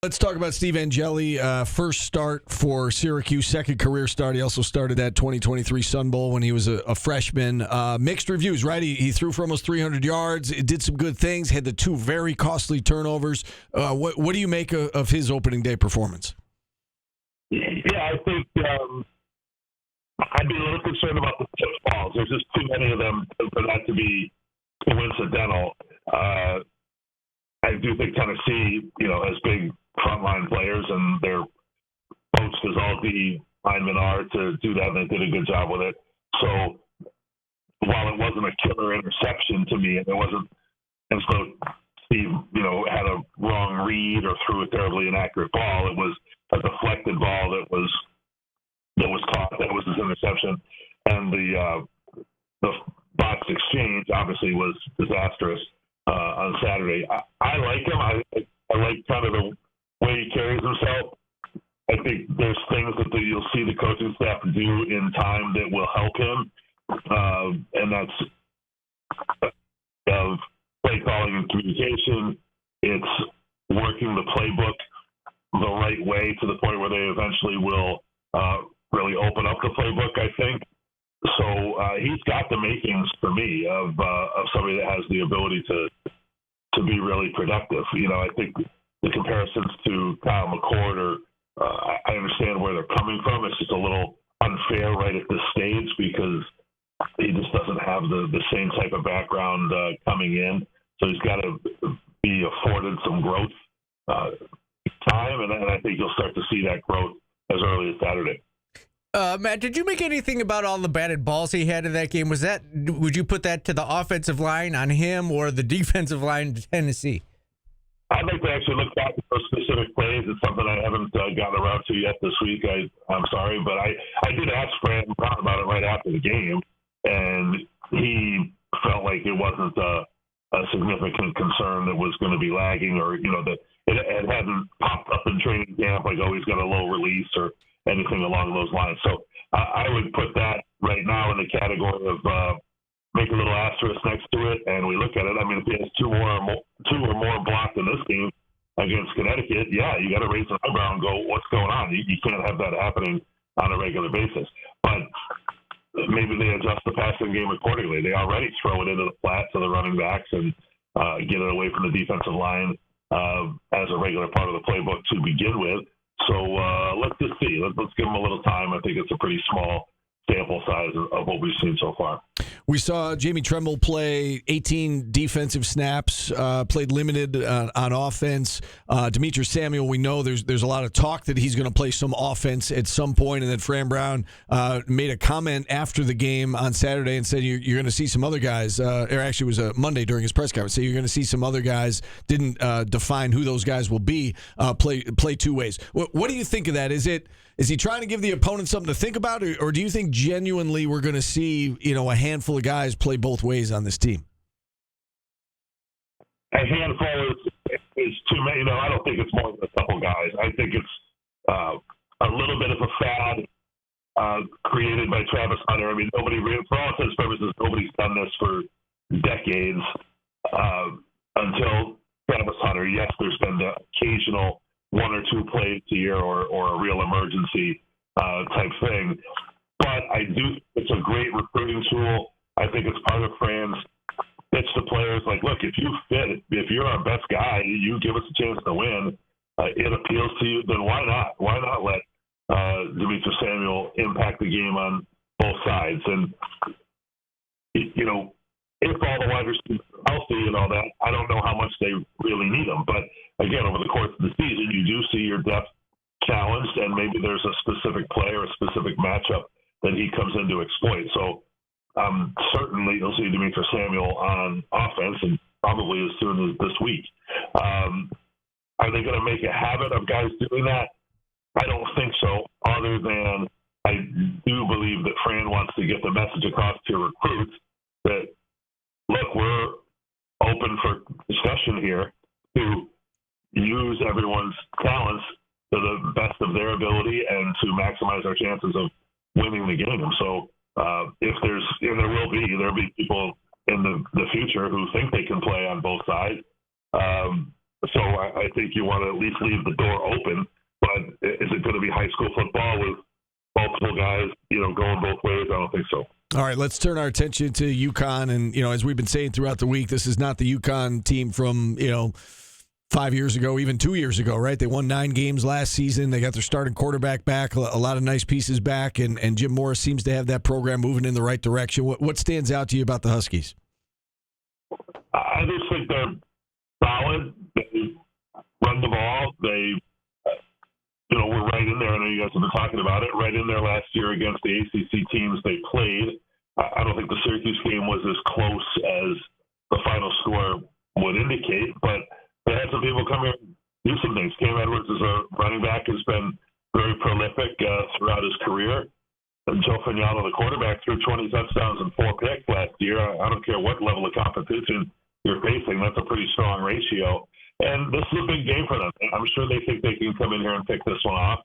Let's talk about Steve Angeli. First start for Syracuse, second career start. He also started that 2023 Sun Bowl when he was a freshman. Mixed reviews, right? He threw for almost 300 yards, did some good things, had the two very costly turnovers. What do you make of his opening day performance? Yeah, I think I'd be a little concerned about the tip balls. There's just too many of them for that to be coincidental. I do think Tennessee, has big frontline players, and they're coached as all the linemen are to do that, and they did a good job with it. So while it wasn't a killer interception to me, and so Steve, had a wrong read or threw a terribly inaccurate ball. It was a deflected ball that was caught. That was his interception, and the box exchange obviously was disastrous on Saturday. I like him. I like kind of the way he carries himself. I think there's things that you'll see the coaching staff do in time that will help him, and that's play calling and communication. It's working the playbook the right way to the point where they eventually will really open up the playbook, I think. So he's got the makings for me of somebody that has the ability to be really productive. I think the comparisons to Kyle McCord I understand where they're coming from. It's just a little unfair right at this stage because he just doesn't have the same type of background coming in. So he's got to be afforded some growth time, and I think you'll start to see that growth as early as Saturday. Matt, did you make anything about all the batted balls he had in that game? Would you put that to the offensive line on him or the defensive line to Tennessee? I'd like to actually look back at those specific plays. It's something I haven't gotten around to yet this week. I'm sorry, but I did ask Fran Brown about it right after the game, and he felt like it wasn't a significant concern that was going to be lagging, or that it hadn't popped up in training camp like, oh, he's got a low release or anything along those lines. So I would put that right now in the category of make a little asterisk next to it, and we look at it. I mean, if he has two or more blocked in this game against Connecticut, yeah, you got to raise an eyebrow and go, what's going on? You can't have that happening on a regular basis. But maybe they adjust the passing game accordingly. They already throw it into the flat to the running backs and get it away from the defensive line as a regular part of the playbook to begin with. So let's just see. Let's give them a little time. I think it's a pretty small sample size of what we've seen so far. We saw Jamie Tremble play 18 defensive snaps, played limited on offense. Demetrius Samuel, we know there's a lot of talk that he's going to play some offense at some point, and then Fran Brown made a comment after the game on Saturday and said you're going to see some other guys, or actually it was Monday during his press conference, so you're going to see some other guys, didn't define who those guys will be, play two ways. What do you think of that? Is he trying to give the opponent something to think about, or do you think genuinely we're going to see a handful of guys play both ways on this team? A handful is too many. I don't think it's more than a couple guys. I think it's a little bit of a fad created by Travis Hunter. I mean, for all intents and purposes, nobody's done this for decades until Travis Hunter. Yes, there's been the occasional one or two plays a year or a real emergency type thing. But I do think it's a great recruiting tool. I think it's part of Fran's pitch to players like, look, if you fit, if you're our best guy, you give us a chance to win, it appeals to you, then why not? Why not let Demetrius Samuel impact the game on both sides? And, if all the wide receivers are healthy and all that, I don't know how much they really need them. But, again, over the course of the season, you do see your depth challenged, and maybe there's a specific play or a specific matchup that he comes in to exploit. So certainly you'll see Demetrius Samuel on offense, and probably as soon as this week. Are they going to make a habit of guys doing that? I don't think so, other than I do believe that Fran wants to get the message across to recruits that, look, we're open for discussion here to use everyone's talents to the best of their ability and to maximize our chances of winning the game. So if there'll be people in the future who think they can play on both sides. So I think you want to at least leave the door open. But is it going to be high school football with multiple guys, going both ways? I don't think so. All right, let's turn our attention to UConn. And, as we've been saying throughout the week, this is not the UConn team from, 5 years ago, even 2 years ago, right? They won 9 games last season. They got their starting quarterback back, a lot of nice pieces back, and Jim Morris seems to have that program moving in the right direction. What stands out to you about the Huskies? I just think they're solid. They run the ball. They, were right in there. I know you guys have been talking about it. Right in there last year against the ACC teams they played. I don't think the Syracuse game was as close as the final score would indicate, but they had some people come here and do some things. Cam Edwards is a running back, has been very prolific throughout his career. And Joe Fagnano, the quarterback, threw 20 touchdowns and 4 picks last year. I don't care what level of competition you're facing. That's a pretty strong ratio. And this is a big game for them. I'm sure they think they can come in here and pick this one off.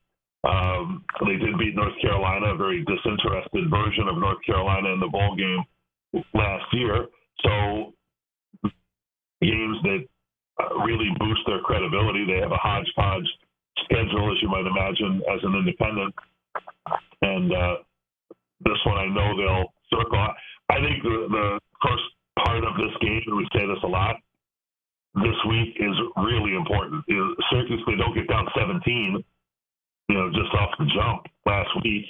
They did beat North Carolina, a very disinterested version of North Carolina in the bowl game last year. So games that really boost their credibility. They have a hodgepodge schedule, as you might imagine, as an independent. And this one I know they'll circle. I think the first part of this game, and we say this a lot, this week is really important. Syracuse, they don't get down 17, just off the jump last week.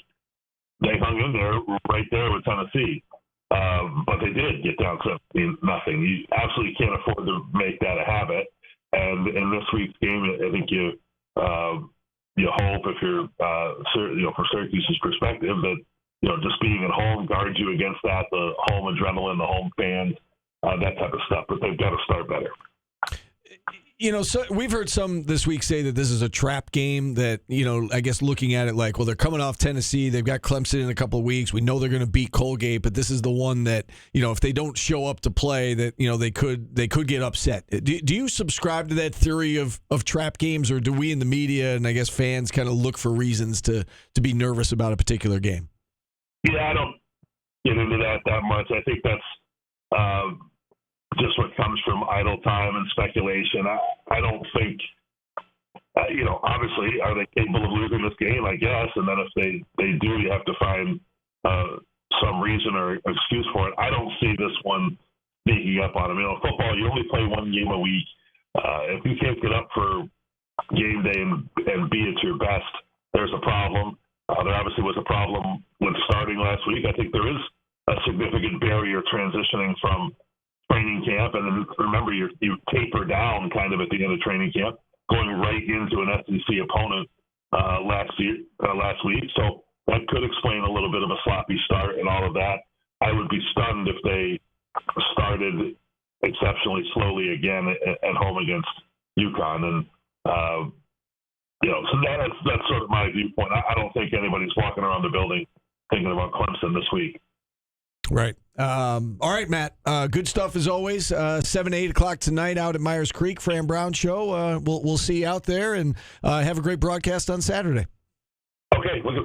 They hung in there right there with Tennessee. But they did get down 17-0. You absolutely can't afford to make that a habit. And in this week's game, I think you hope, if you're for Syracuse's perspective, that just being at home guards you against that, the home adrenaline, the home fans, that type of stuff. But they've got to start better. So we've heard some this week say that this is a trap game that, I guess looking at it like, well, they're coming off Tennessee. They've got Clemson in a couple of weeks. We know they're going to beat Colgate, but this is the one that, if they don't show up to play, that, they could get upset. Do you subscribe to that theory of trap games, or do we in the media and I guess fans kind of look for reasons to be nervous about a particular game? Yeah, I don't get into that much. I think that's just what comes from idle time and speculation. I don't think, obviously, are they capable of losing this game? I guess. And then if they do, you have to find some reason or excuse for it. I don't see this one sneaking up on them. Football, you only play one game a week. If you can't get up for game day and be at your best, there's a problem. There obviously was a problem with starting last week. I think there is a significant barrier transitioning from training camp, and then remember you taper down kind of at the end of training camp, going right into an SEC opponent last week. So that could explain a little bit of a sloppy start and all of that. I would be stunned if they started exceptionally slowly again at home against UConn, and so that's sort of my viewpoint. I don't think anybody's walking around the building thinking about Clemson this week. Right. All right, Matt. Good stuff as always. 7 to 8 o'clock tonight out at Myers Creek, Fran Brown Show. We'll see you out there, and have a great broadcast on Saturday. Okay, looking forward